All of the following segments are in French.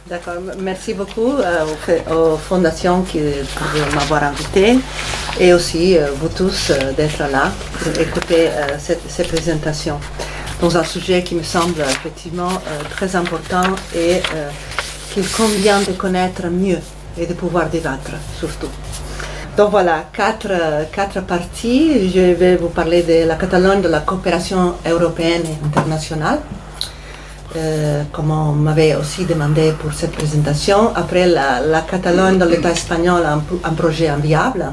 D'accord, merci beaucoup aux fondations pour m'avoir invité et aussi vous tous d'être là pour écouter ces présentations dans un sujet qui me semble effectivement très important et qu'il convient de connaître mieux et de pouvoir débattre surtout. Donc voilà, quatre parties. Je vais vous parler de la Catalogne, de la coopération européenne et internationale. Comme on m'avait aussi demandé pour cette présentation. Après, la Catalogne dans l'État espagnol, un projet inviable.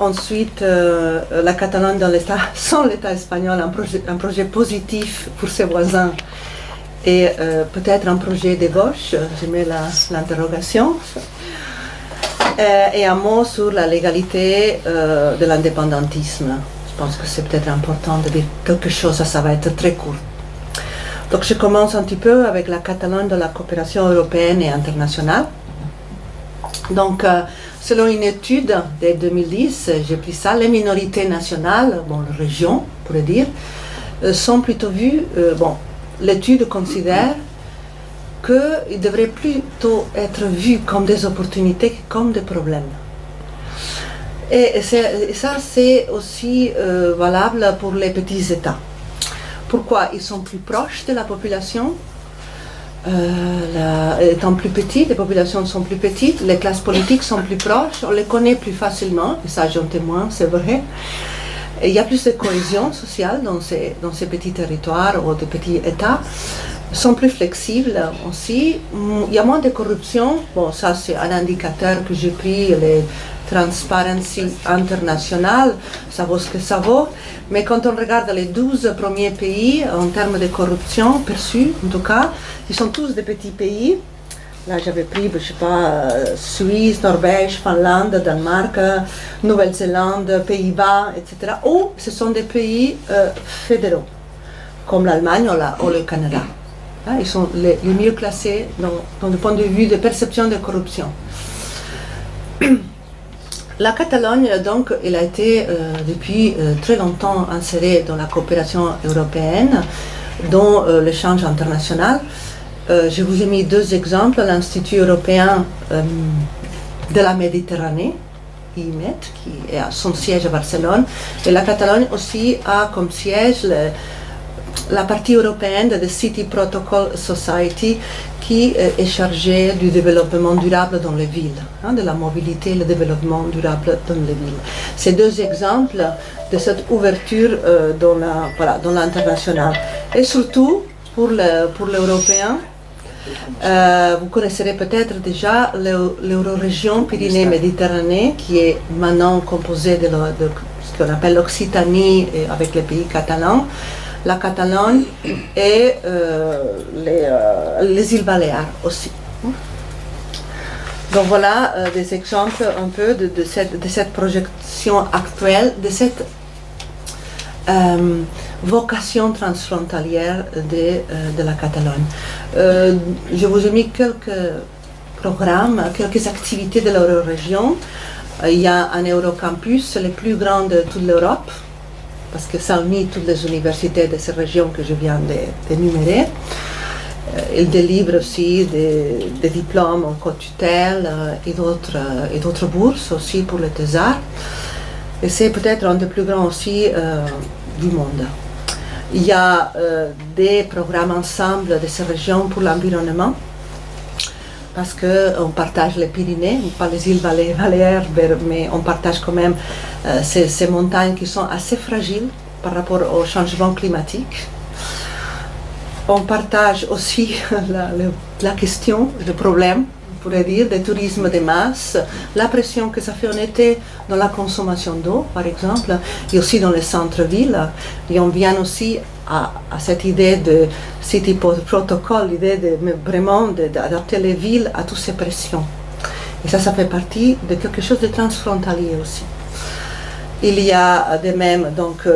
Ensuite, la Catalogne dans sans l'État espagnol, un projet positif pour ses voisins. Et peut-être un projet de gauche, je mets l'interrogation. Et un mot sur la légalité de l'indépendantisme. Je pense que c'est peut-être important de dire quelque chose, ça va être très court. Donc je commence un petit peu avec la Catalogne de la coopération européenne et internationale. Donc selon une étude de 2010, j'ai pris ça, les minorités nationales, les régions, on pourrait dire, sont plutôt vues, l'étude considère qu'ils devraient plutôt être vus comme des opportunités que comme des problèmes. Et ça c'est aussi valable pour les petits États. Pourquoi? Ils sont plus proches de la population, étant plus petites, les populations sont plus petites, les classes politiques sont plus proches, on les connaît plus facilement, et ça j'en témoigne, c'est vrai. Et il y a plus de cohésion sociale dans ces petits territoires ou de petits États, ils sont plus flexibles aussi, il y a moins de corruption, ça c'est un indicateur que j'ai pris, les Transparency International, ça vaut ce que ça vaut, mais quand on regarde les 12 premiers pays en termes de corruption perçus, en tout cas, ils sont tous des petits pays. Là j'avais pris, je sais pas, Suisse, Norvège, Finlande, Danemark, Nouvelle-Zélande, Pays-Bas, etc. Ou ce sont des pays fédéraux, comme l'Allemagne ou le Canada. Ils sont les mieux classés dans le point de vue de perception de corruption. La Catalogne, donc, elle a été depuis très longtemps insérée dans la coopération européenne, dont l'échange international. Je vous ai mis deux exemples, l'Institut européen de la Méditerranée, IMED, qui a son siège à Barcelone, et la Catalogne aussi a comme siège la partie européenne de City Protocol Society, qui est chargée du développement durable dans les villes, de la mobilité et le développement durable dans les villes. Ces deux exemples de cette ouverture dans l'international. Et surtout, pour l'Européen, vous connaisserez peut-être déjà l'Eurorégion Pyrénées-Méditerranée, qui est maintenant composée de ce qu'on appelle l'Occitanie avec les pays catalans, la Catalogne et les îles Baléares aussi. Donc voilà des exemples un peu de cette projection actuelle, de cette vocation transfrontalière de la Catalogne. Je vous ai mis quelques programmes, quelques activités de l'Eurorégion. Il y a un Eurocampus, le plus grand de toute l'Europe, parce que ça unit toutes les universités de ces régions que je viens d'énumérer. Il délivre aussi des diplômes en co-tutelle et d'autres bourses aussi pour les thésards. Et c'est peut-être un des plus grands aussi du monde. Il y a des programmes ensemble de ces régions pour l'environnement, parce qu'on partage les Pyrénées, pas les îles Baléares, mais on partage quand même ces montagnes qui sont assez fragiles par rapport au changement climatique. On partage aussi la question, le problème, on pourrait dire, du tourisme de masse, la pression que ça fait en été dans la consommation d'eau, par exemple, et aussi dans les centres-villes. Et on vient aussi à cette idée de City Protocol, l'idée vraiment d'adapter les villes à toutes ces pressions. Et ça fait partie de quelque chose de transfrontalier aussi. Il y a de même donc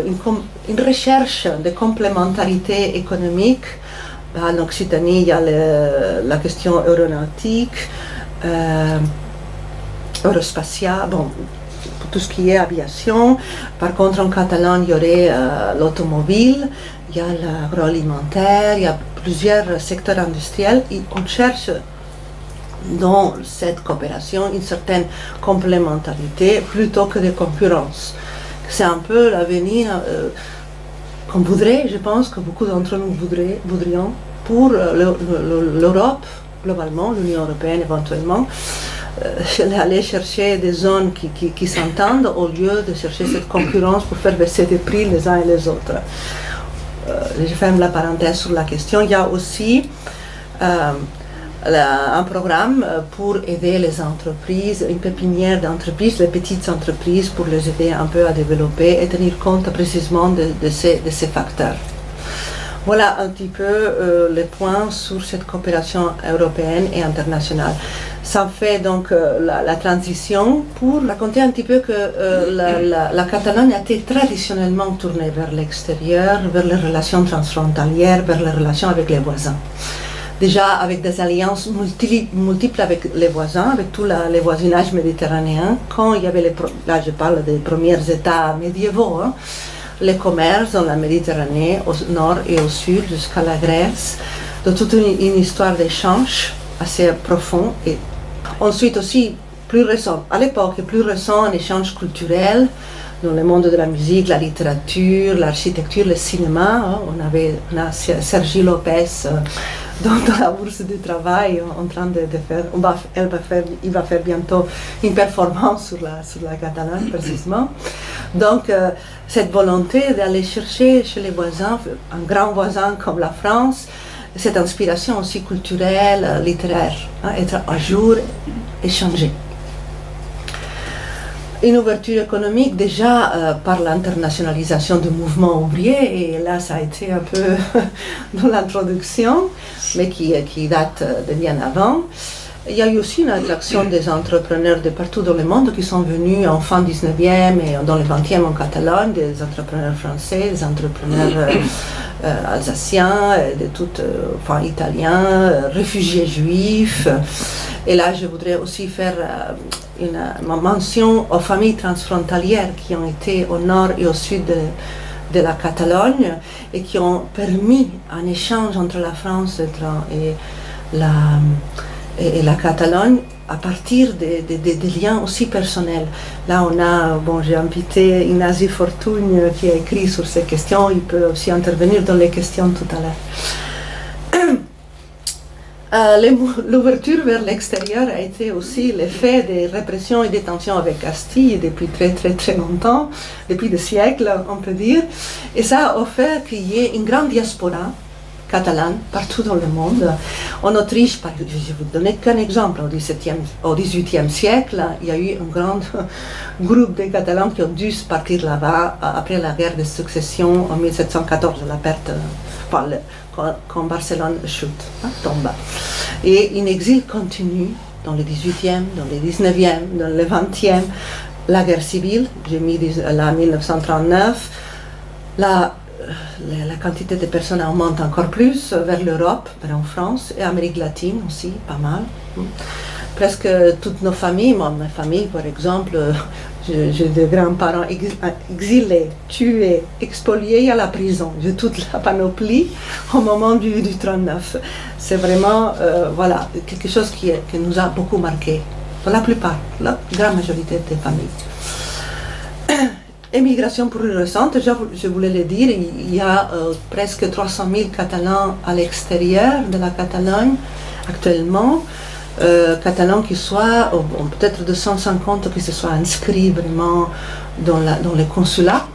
une recherche de complémentarité économique. En Occitanie, il y a la question aéronautique, aérospatiale, pour tout ce qui est aviation. Par contre, en Catalogne, il y aurait l'automobile, il y a l'agroalimentaire, il y a plusieurs secteurs industriels. Et on cherche dans cette coopération une certaine complémentarité plutôt que de concurrence. C'est un peu l'avenir qu'on voudrait, je pense que beaucoup d'entre nous voudrions pour l'Europe, globalement, l'Union européenne éventuellement, aller chercher des zones qui s'entendent au lieu de chercher cette concurrence pour faire baisser les prix les uns et les autres. Je ferme la parenthèse sur la question. Il y a aussi un programme pour aider les entreprises, une pépinière d'entreprises, les petites entreprises, pour les aider un peu à développer et tenir compte précisément de ces facteurs. Voilà un petit peu les points sur cette coopération européenne et internationale. Ça fait donc la transition pour raconter un petit peu que la Catalogne a été traditionnellement tournée vers l'extérieur, vers les relations transfrontalières, vers les relations avec les voisins. Déjà avec des alliances multiples avec les voisins, avec tout le voisinage méditerranéen, quand il y avait là je parle des premiers États médiévaux, hein, les commerces dans la Méditerranée, au nord et au sud, jusqu'à la Grèce, de toute une histoire d'échange assez profond. Et ensuite aussi, plus récent, à l'époque, plus récent, un échange culturel dans le monde de la musique, la littérature, l'architecture, le cinéma. Hein. On a Sergi Lopez dans la bourse du travail en train de faire, il va faire bientôt une performance sur la Catalogne précisément. Donc cette volonté d'aller chercher chez les voisins, un grand voisin comme la France, cette inspiration aussi culturelle, littéraire, hein, être à jour, échanger. Une ouverture économique déjà par l'internationalisation du mouvement ouvrier, et là ça a été un peu dans l'introduction, mais qui date de bien avant. Il y a eu aussi une attraction des entrepreneurs de partout dans le monde qui sont venus en fin 19e et dans le 20e en Catalogne, des entrepreneurs français, des entrepreneurs alsaciens, enfin italiens, réfugiés juifs. Et là, je voudrais aussi faire une mention aux familles transfrontalières qui ont été au nord et au sud de la Catalogne et qui ont permis un échange entre la France et la Catalogne à partir des liens aussi personnels. Là, j'ai invité Ignasi Fortuny qui a écrit sur ces questions, il peut aussi intervenir dans les questions tout à l'heure. L'ouverture vers l'extérieur a été aussi l'effet des répressions et des tensions avec Castille depuis très très très longtemps, depuis des siècles on peut dire, et ça a fait qu'il y ait une grande diaspora catalane partout dans le monde. En Autriche, je vais vous donner qu'un exemple, au XVIIIe siècle, il y a eu un grand groupe de Catalans qui ont dû partir là-bas après la guerre de succession en 1714, la perte, quand Barcelone chute, tombe. Et un exil continue dans le XVIIIe, dans le XIXe, dans le XXe, la guerre civile, j'ai mis là 1939, la quantité de personnes augmente encore plus vers l'Europe, vers en France et Amérique latine aussi, pas mal. Presque toutes nos familles, moi, ma famille par exemple, j'ai des grands-parents exilés, tués, expoliés à la prison. J'ai toute la panoplie au moment du 39. C'est vraiment voilà, quelque chose qui nous a beaucoup marqué, pour la plupart, la grande majorité des familles. Émigration plus récente, je voulais le dire, il y a presque 300 000 Catalans à l'extérieur de la Catalogne actuellement. Catalans qui soient, peut-être 250 qui se soient inscrits vraiment dans les consulats.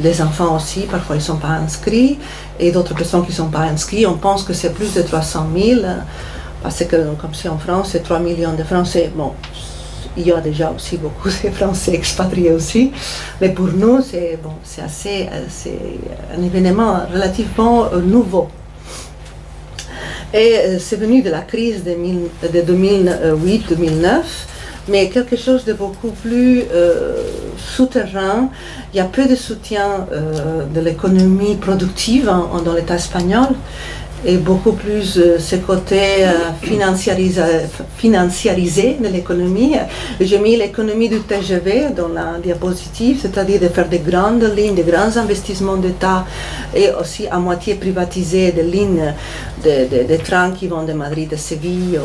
Les enfants aussi, parfois ils ne sont pas inscrits, et d'autres personnes qui ne sont pas inscrites. On pense que c'est plus de 300 000, parce que comme si en France, c'est 3 millions de Français. Bon, il y a déjà aussi beaucoup de Français expatriés aussi, mais pour nous, c'est un événement relativement nouveau. Et c'est venu de la crise de 2008-2009, mais quelque chose de beaucoup plus souterrain. Il y a peu de soutien de l'économie productive dans l'État espagnol, et beaucoup plus ce côté financiarisé de l'économie. J'ai mis l'économie du TGV dans la diapositive, c'est-à-dire de faire de grandes lignes, de grands investissements d'État, et aussi à moitié privatiser des lignes des trains qui vont de Madrid à Séville,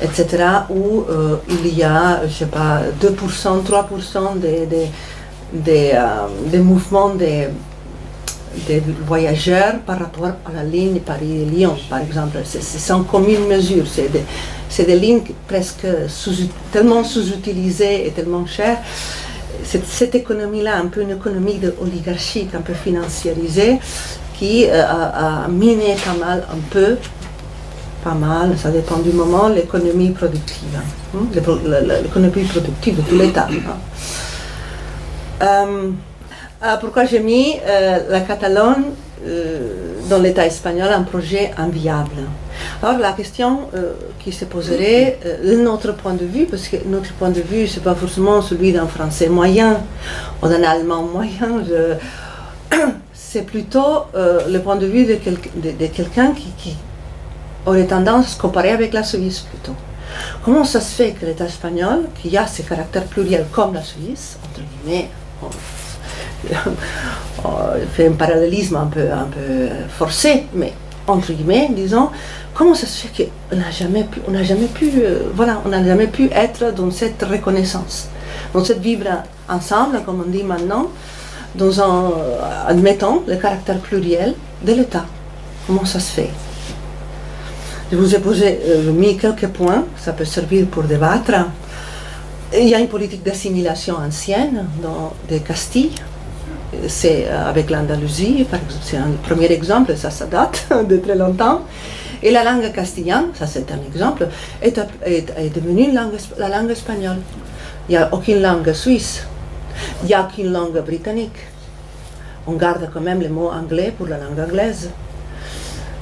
etc., où il y a, je sais pas, 2%, 3% des mouvements des voyageurs par rapport à la ligne Paris-Lyon, par exemple. C'est sans commune mesure. C'est des lignes presque tellement sous-utilisées et tellement chères. Cette économie-là, un peu une économie oligarchique, un peu financiarisée, qui a miné pas mal, ça dépend du moment, l'économie productive. L'économie productive de tout l'État. Pourquoi j'ai mis la Catalogne dans l'État espagnol un projet inviable? Alors la question qui se poserait, de notre point de vue, parce que notre point de vue, ce n'est pas forcément celui d'un Français moyen ou d'un Allemand moyen, c'est plutôt le point de vue de quelqu'un qui aurait tendance à se comparer avec la Suisse plutôt. Comment ça se fait que l'État espagnol, qui a ses caractères pluriels comme la Suisse, entre guillemets, fait un parallélisme un peu forcé, mais entre guillemets, disons, comment ça se fait qu'on n'a jamais pu être dans cette reconnaissance, dans cette vivre ensemble, comme on dit maintenant, admettant le caractère pluriel de l'État. Comment ça se fait? Je vous ai mis quelques points, ça peut servir pour débattre. Il y a une politique d'assimilation ancienne de Castille. C'est avec l'Andalousie, par exemple, c'est un premier exemple, ça date de très longtemps. Et la langue castillane, ça c'est un exemple, est devenue la langue espagnole. Il n'y a aucune langue suisse, il n'y a aucune langue britannique. On garde quand même le mot anglais pour la langue anglaise.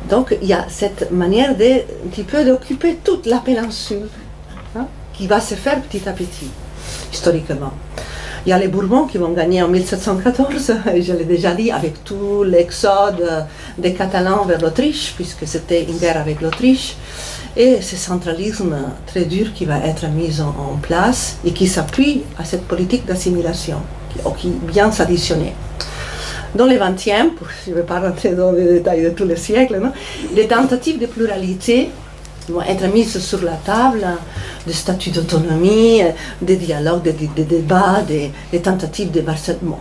Donc il y a cette manière un petit peu d'occuper toute la péninsule, qui va se faire petit à petit, historiquement. Il y a les Bourbons qui vont gagner en 1714, je l'ai déjà dit, avec tout l'exode des Catalans vers l'Autriche, puisque c'était une guerre avec l'Autriche, et ce centralisme très dur qui va être mis en place et qui s'appuie à cette politique d'assimilation, qui vient s'additionner. Dans le XXe, je ne vais pas rentrer dans les détails de tous les siècles, les tentatives de pluralité vont être mises sur la table, des statuts d'autonomie, des dialogues, des débats, des tentatives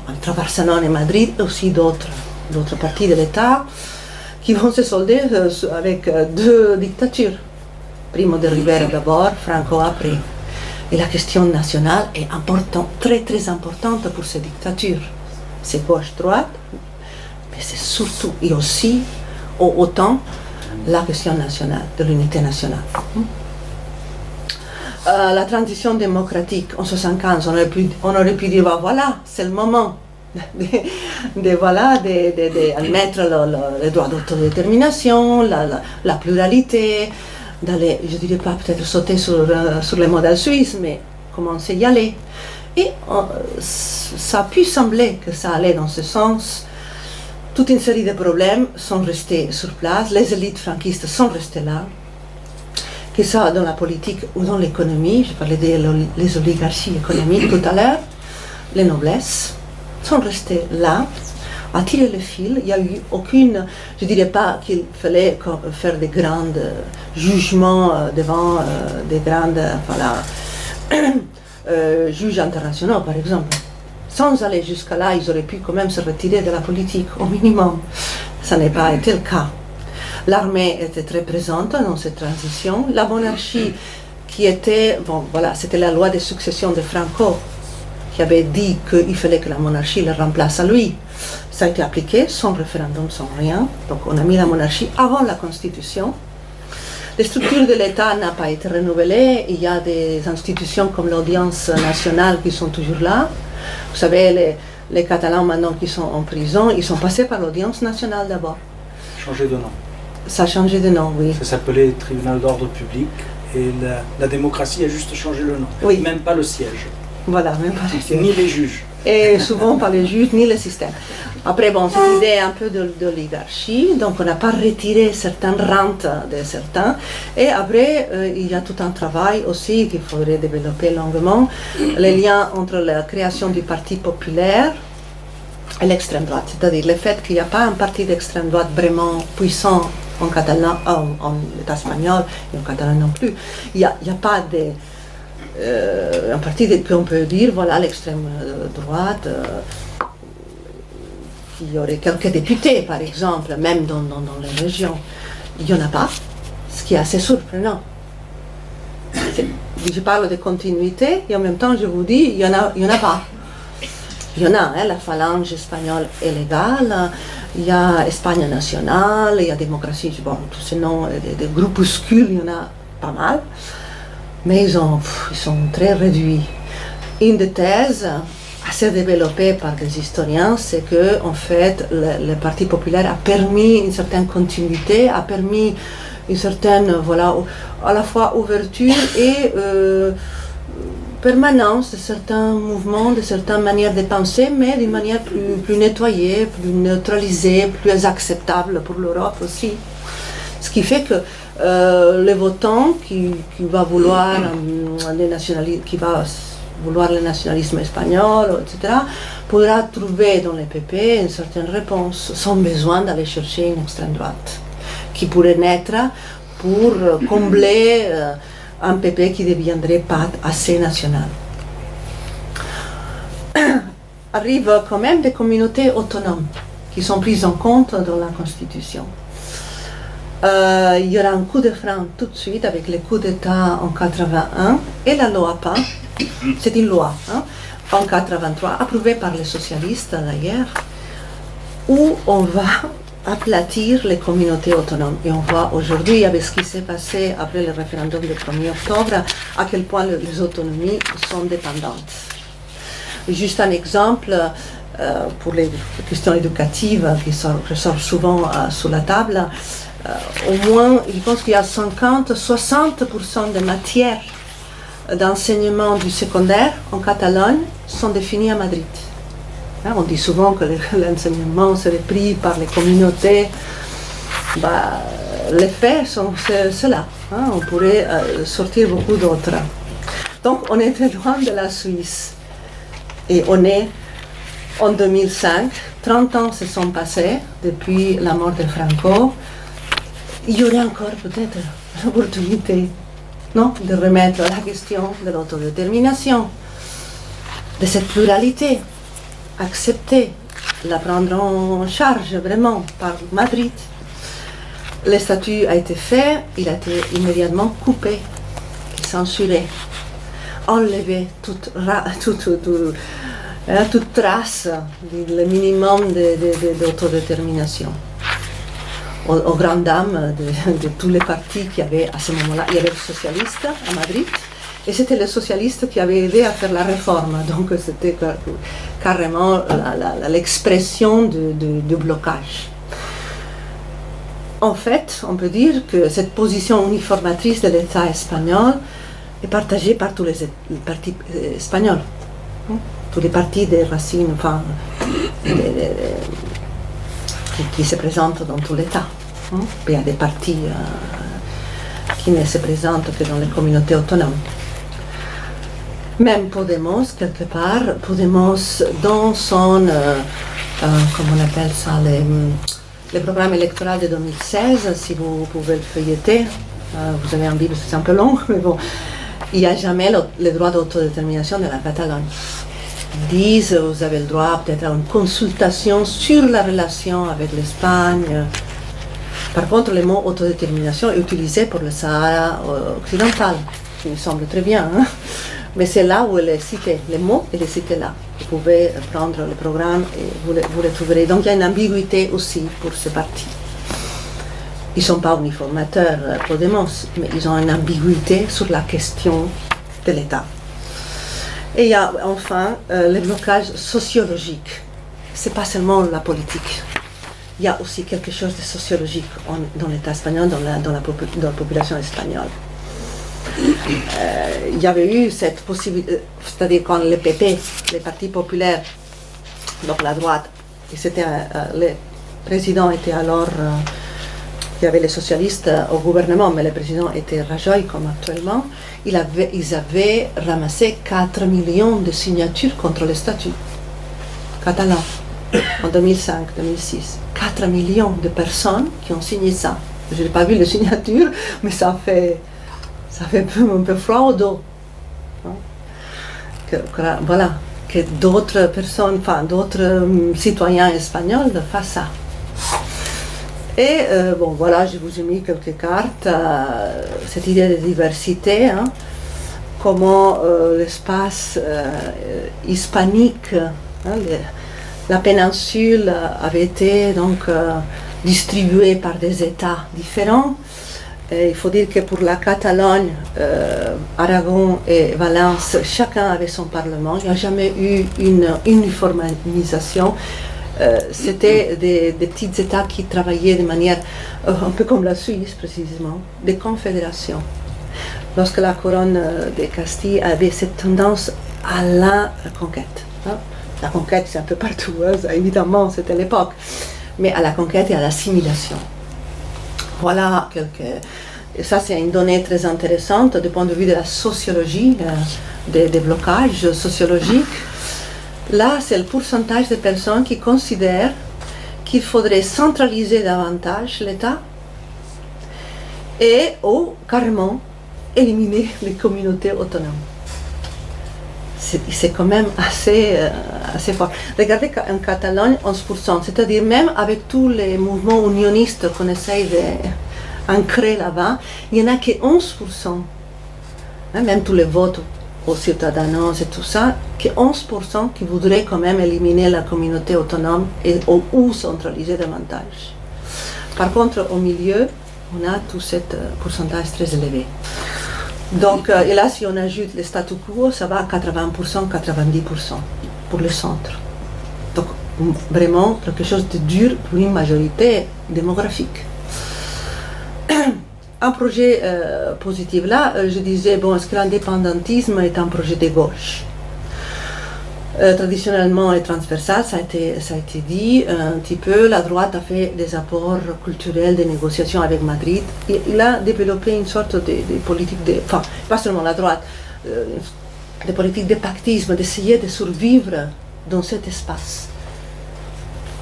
entre Barcelone et Madrid, et aussi d'autres parties de l'État, qui vont se solder avec deux dictatures. Primo de Rivera d'abord, Franco après. Et la question nationale est importante, très très importante pour ces dictatures. C'est gauche-droite, mais c'est surtout et aussi autant la question nationale, de l'unité nationale. La transition démocratique en 1975, on aurait pu dire, voilà, c'est le moment d'admettre le droit d'autodétermination, la pluralité, d'aller, je ne dirais pas peut-être sauter sur le modèle suisse, mais commencer à y aller. Et ça a pu sembler que ça allait dans ce sens. Toute une série de problèmes sont restés sur place, les élites franquistes sont restées là, que ça dans la politique ou dans l'économie, je parlais des oligarchies économiques tout à l'heure, les noblesses sont restées là, à tirer le fil. Il n'y a eu aucune, je ne dirais pas qu'il fallait faire des grands jugements devant des grandes juges internationaux par exemple. Sans aller jusqu'à là, ils auraient pu quand même se retirer de la politique, au minimum. Ça n'a pas été le cas. L'armée était très présente dans cette transition. La monarchie, qui était, c'était la loi de succession de Franco, qui avait dit qu'il fallait que la monarchie le remplace à lui. Ça a été appliqué, sans référendum, sans rien. Donc on a mis la monarchie avant la Constitution. Les structures de l'État n'ont pas été renouvelées. Il y a des institutions comme l'Audience nationale qui sont toujours là. Vous savez, les Catalans maintenant qui sont en prison, ils sont passés par l'Audience nationale d'abord. Changé de nom. Ça a changé de nom, oui. Ça s'appelait Tribunal d'ordre public et la démocratie a juste changé le nom. Oui. Même pas le siège. Voilà, même pas le siège. Ni les juges. Et souvent pas les juges ni le système. Après, cette idée un peu d'oligarchie, donc on n'a pas retiré certaines rentes de certains. Et après, il y a tout un travail aussi qu'il faudrait développer longuement, les liens entre la création du Parti populaire et l'extrême droite. C'est-à-dire le fait qu'il n'y a pas un parti d'extrême droite vraiment puissant en catalan, en état espagnol et en catalan non plus. Il n'y a pas de... un parti qu'on peut dire, voilà, l'extrême droite, il y aurait quelques députés, par exemple, même dans les régions. Il n'y en a pas, ce qui est assez surprenant. Je parle de continuité et en même temps je vous dis, il y en a pas. Il y en a, la phalange espagnole est légale, il y a Espagne nationale, il y a démocratie, bon, tous ces noms de groupuscules, il y en a pas mal, mais ils sont très réduits. Une des thèses assez développée par des historiens, c'est que en fait le Parti populaire a permis une certaine continuité, a permis une certaine, voilà, à la fois ouverture et permanence de certains mouvements, de certaines manières de penser, mais d'une manière plus nettoyée, plus neutralisée, plus acceptable pour l'Europe aussi. Ce qui fait que les votants qui va vouloir le nationalisme espagnol, etc., pourra trouver dans les PP une certaine réponse, sans besoin d'aller chercher une extrême droite, qui pourrait naître pour combler un PP qui ne deviendrait pas assez national. Arrivent quand même des communautés autonomes qui sont prises en compte dans la Constitution. Il y aura un coup de frein tout de suite avec le coup d'État en 81 et la loi PAN, c'est une loi, en 83, approuvée par les socialistes d'ailleurs, où on va aplatir les communautés autonomes. Et on voit aujourd'hui, avec ce qui s'est passé après le référendum du 1er octobre, à quel point les autonomies sont dépendantes. Juste un exemple pour les questions éducatives qui ressortent souvent sur la table. Au moins, je pense qu'il y a 50-60% des matières d'enseignement du secondaire en Catalogne sont définies à Madrid. On dit souvent que l'enseignement serait pris par les communautés. Les faits sont ceux-là. On pourrait sortir beaucoup d'autres. Donc on est très loin de la Suisse. Et on est en 2005. 30 ans se sont passés depuis la mort de Franco. Il y aurait encore peut-être l'opportunité, non, de remettre la question de l'autodétermination, de cette pluralité, accepter, la prendre en charge vraiment par Madrid. Le statut a été fait, il a été immédiatement coupé, censuré, enlevé toute trace, le minimum d'autodétermination. Aux grandes dames de tous les partis qui avaient à ce moment-là, il y avait les socialistes à Madrid, et c'était les socialistes qui avaient aidé à faire la réforme, donc c'était carrément l'expression du blocage. En fait, on peut dire que cette position uniformatrice de l'État espagnol est partagée par tous les partis espagnols, tous les partis des racines, enfin, qui se présentent dans tout l'État. Il y a des partis qui ne se présentent que dans les communautés autonomes. Même Podemos, quelque part, Podemos dans son, comment on appelle ça, le programme électoral de 2016, si vous pouvez le feuilleter, vous avez un livre, c'est un peu long, mais bon, il n'y a jamais le droit d'autodétermination de la Catalogne. Ils disent, vous avez le droit peut-être à une consultation sur la relation avec l'Espagne. Par contre, le mot autodétermination est utilisé pour le Sahara occidental, ce qui me semble très bien, mais c'est là où il est cité, le mot il est cité là. Vous pouvez prendre le programme et vous le trouverez. Donc il y a une ambiguïté aussi pour ce parti. Ils ne sont pas uniformateurs, Podemos, mais ils ont une ambiguïté sur la question de l'État. Et il y a enfin le blocage sociologique. Ce n'est pas seulement la politique. Il y a aussi quelque chose de sociologique dans l'État espagnol, dans la population espagnole. Il y avait eu cette possibilité, c'est-à-dire quand le PP, les partis populaires, donc la droite, le président était alors, il y avait les socialistes au gouvernement, mais le président était Rajoy comme actuellement, ils avaient ramassé 4 millions de signatures contre le statut catalan en 2005-2006. 4 millions de personnes qui ont signé ça. Je n'ai pas vu les signatures, mais ça fait un peu froid au dos. Hein. Voilà, que d'autres personnes, enfin d'autres citoyens espagnols fassent ça. Et bon, voilà, je vous ai mis quelques cartes, cette idée de diversité, hein, comment l'espace hispanique, hein, la péninsule avait été donc distribuée par des États différents. Et il faut dire que pour la Catalogne, Aragon et Valence, chacun avait son parlement. Il n'y a jamais eu une uniformisation. C'était des petits États qui travaillaient de manière un peu comme la Suisse précisément, des confédérations. Lorsque la couronne de Castille avait cette tendance à la conquête. Hein. La conquête, c'est un peu partout, hein, évidemment, c'était l'époque, mais à la conquête et à l'assimilation. Voilà et ça, c'est une donnée très intéressante du point de vue de la sociologie, des blocages sociologiques. Là, c'est le pourcentage de personnes qui considèrent qu'il faudrait centraliser davantage l'État ou carrément éliminer les communautés autonomes. C'est quand même assez fort. Regardez qu'en Catalogne, 11%, c'est-à-dire même avec tous les mouvements unionistes qu'on essaye d'ancrer là-bas, il n'y en a que 11%, hein, même tous les votes aux Ciudadanos et tout ça, que 11% qui voudraient quand même éliminer la communauté autonome ou centraliser davantage. Par contre, au milieu, on a tout ce pourcentage très élevé. Donc, et là, si on ajoute le statu quo, ça va à 80%, 90% pour le centre. Donc, vraiment quelque chose de dur pour une majorité démographique. Un projet positif là, je disais, bon, est-ce que l'indépendantisme est un projet de gauche? Traditionnellement et transversal, ça a été dit un petit peu. La droite a fait des apports culturels, des négociations avec Madrid. Il a développé une sorte de politique, enfin, pas seulement la droite, des politiques de pactisme, d'essayer de survivre dans cet espace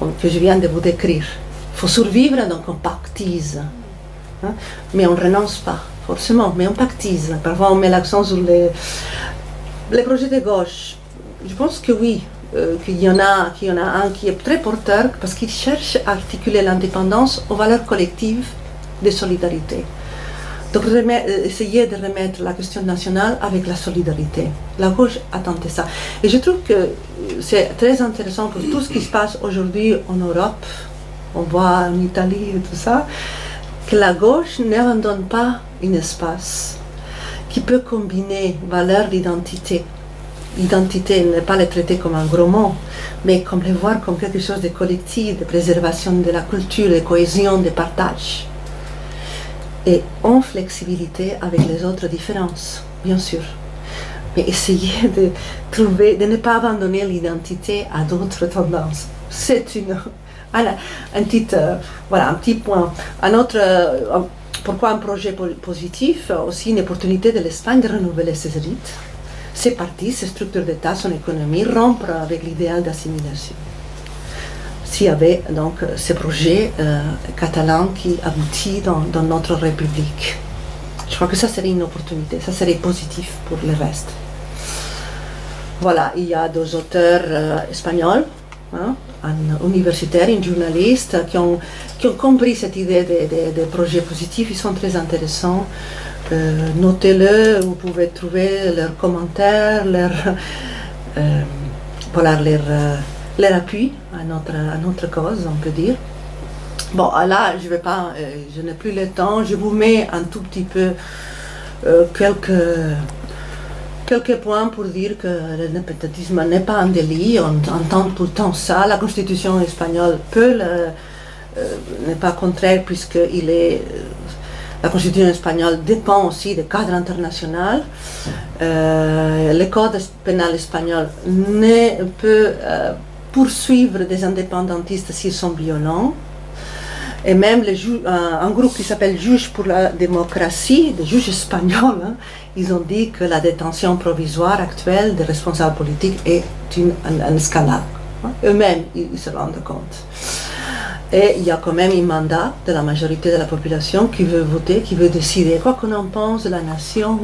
que je viens de vous décrire. Il faut survivre, donc on pactise. Hein? Mais on ne renonce pas, forcément, mais on pactise. Parfois on met l'accent sur les projets de gauche. Je pense que oui, qu'il y en a un qui est très porteur parce qu'il cherche à articuler l'indépendance aux valeurs collectives de solidarité. Donc essayer de remettre la question nationale avec la solidarité. La gauche a tenté ça. Et je trouve que c'est très intéressant pour tout ce qui se passe aujourd'hui en Europe, on voit en Italie et tout ça, que la gauche n'abandonne pas un espace qui peut combiner valeurs d'identité. L'identité, ne pas les traiter comme un gros mot, mais comme les voir comme quelque chose de collectif, de préservation de la culture, de cohésion, de partage. Et en flexibilité avec les autres différences, bien sûr. Mais essayer de ne pas abandonner l'identité à d'autres tendances. C'est un petit point. Pourquoi un projet positif? Aussi une opportunité de l'Espagne de renouveler ses rites, ses partis, ses structures d'État, son économie, rompre avec l'idéal d'assimilation. S'il y avait donc ce projet catalan qui aboutit dans notre République. Je crois que ça serait une opportunité, ça serait positif pour le reste. Voilà, il y a deux auteurs espagnols, hein, un universitaire, un journaliste, qui ont compris cette idée de projets positifs. Ils sont très intéressants. Notez-le, vous pouvez trouver leurs commentaires, leur appui à notre cause, on peut dire. Bon, là, je n'ai plus le temps, je vous mets un tout petit peu quelques points pour dire que l'indépendantisme n'est pas un délit, on entend tout le temps ça. La Constitution espagnole n'est pas contraire puisque la Constitution espagnole dépend aussi du cadre international. Le code pénal espagnol ne peut poursuivre des indépendantistes s'ils sont violents. Et même un groupe qui s'appelle Juges pour la démocratie, des juges espagnols, hein, ils ont dit que la détention provisoire actuelle des responsables politiques est un scandale. Hein. Eux-mêmes, ils se rendent compte. Et il y a quand même un mandat de la majorité de la population qui veut voter, qui veut décider quoi qu'on en pense de la nation,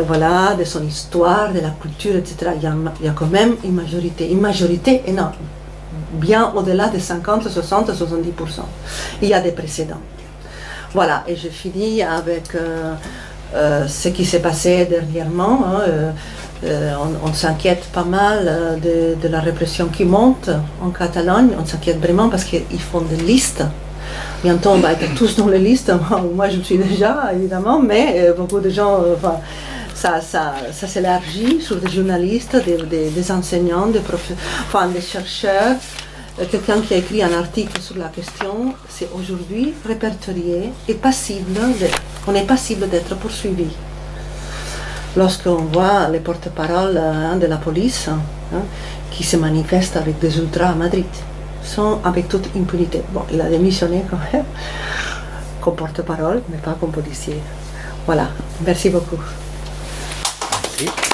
voilà, de son histoire, de la culture, etc. Il y a quand même une majorité énorme, bien au-delà de 50, 60, 70%. Il y a des précédents. Voilà, et je finis avec ce qui s'est passé dernièrement. On s'inquiète pas mal de la répression qui monte en Catalogne. On s'inquiète vraiment parce qu'ils font des listes. Bientôt, on va être tous dans les listes. Moi, je le suis déjà, évidemment, mais beaucoup de gens, ça s'élargit sur des journalistes, des enseignants, des chercheurs. Quelqu'un qui a écrit un article sur la question, c'est aujourd'hui répertorié et on est passible d'être poursuivi. Lorsqu'on voit les porte-paroles de la police qui se manifestent avec des ultras à Madrid, sont avec toute impunité. Bon, il a démissionné quand même, comme porte-parole, mais pas comme policier. Voilà, merci beaucoup. Merci.